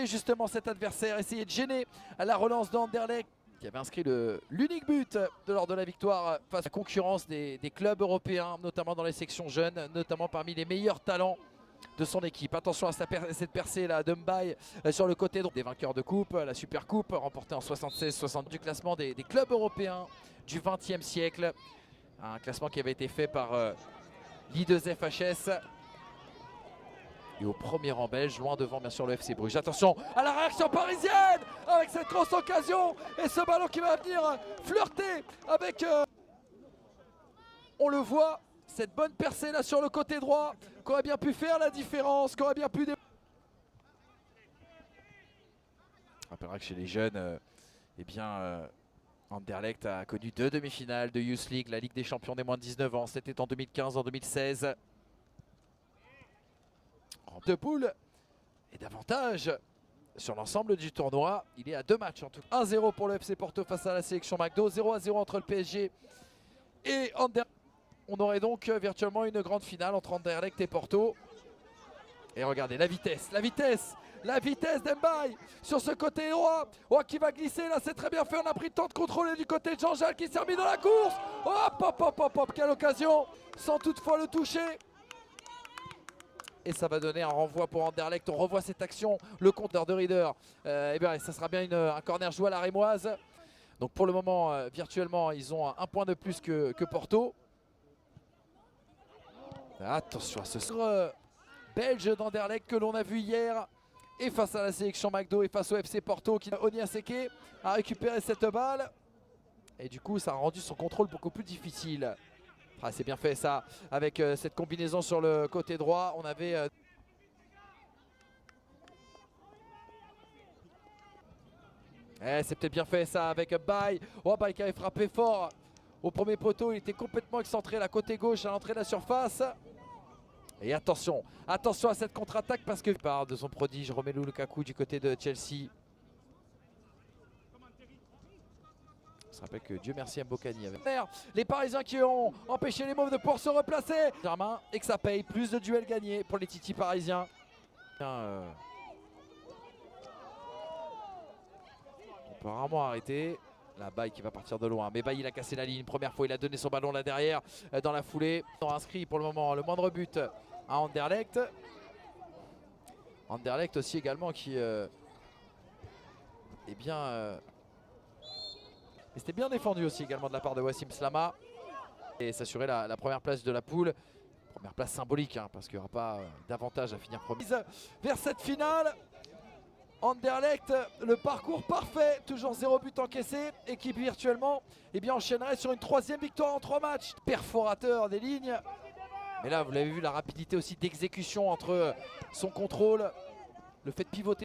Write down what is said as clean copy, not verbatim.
Et justement cet adversaire essayait de gêner à la relance d'Anderlecht, qui avait inscrit l'unique but lors de la victoire face à la concurrence des clubs européens, notamment dans les sections jeunes, notamment parmi les meilleurs talents de son équipe. Attention à cette percée là de Mbaye sur le côté droit. Des vainqueurs de coupe, la Super Coupe remportée en 76-60 du classement des clubs européens du XXe siècle. Un classement qui avait été fait par l'I2FHS. Et au premier rang belge, loin devant bien sûr le FC Bruges. Attention à la réaction parisienne avec cette grosse occasion et ce ballon qui va venir flirter avec... On le voit, cette bonne percée là sur le côté droit, qui aurait bien pu faire la différence, qui aurait bien pu... On rappellera que chez les jeunes, Anderlecht a connu 2 demi-finales de Youth League, la Ligue des champions des moins de 19 ans. C'était en 2015, en 2016. En de poule et davantage sur l'ensemble du tournoi. Il est à 2 matchs en tout. 1-0 pour le FC Porto face à la sélection McDo. 0-0 entre le PSG et Anderlecht. On aurait donc virtuellement une grande finale entre Anderlecht et Porto. Et regardez la vitesse d'Mbaye sur ce côté droit. Oh, qui va glisser là, c'est très bien fait. On a pris le temps de contrôler du côté de Jean-Jacques qui s'est remis dans la course. Hop, quelle occasion, sans toutefois le toucher. Et ça va donner un renvoi pour Anderlecht. On revoit cette action, le compteur de Rieder. Ça sera bien un corner joué à la rémoise. Donc pour le moment, virtuellement, ils ont un point de plus que Porto. Attention à ce score belge d'Anderlecht que l'on a vu hier. Et face à la sélection McDo et face au FC Porto, qui Oniaseke a récupéré cette balle. Et du coup, ça a rendu son contrôle beaucoup plus difficile. Ah, c'est bien fait ça, avec cette combinaison sur le côté droit. On avait... c'était bien fait ça avec Baye. Oh, Baye qui avait frappé fort au premier poteau. Il était complètement excentré la côté gauche à l'entrée de la surface. Et attention à cette contre-attaque parce que part de son prodige Romelu Lukaku du côté de Chelsea. On se rappelle que Dieu merci Mbokani avait... Les Parisiens qui ont empêché les Mauves de pouvoir se replacer. Germain, et que ça paye, plus de duels gagnés pour les Titi parisiens. On peut rarement arrêter. La Baye qui va partir de loin, mais Baye il a cassé la ligne. Première fois il a donné son ballon là derrière dans la foulée. On a inscrit pour le moment le moindre but à Anderlecht. Anderlecht aussi également qui c'était bien défendu aussi également de la part de Wassim Slama. Et s'assurer la première place de la poule. Première place symbolique hein, parce qu'il n'y aura pas d'avantage à finir premier. Vers cette finale, Anderlecht, le parcours parfait, toujours 0 but encaissé, et qui virtuellement enchaînerait sur une 3e victoire en 3 matchs. Perforateur des lignes. Mais là vous l'avez vu, la rapidité aussi d'exécution entre son contrôle, le fait de pivoter.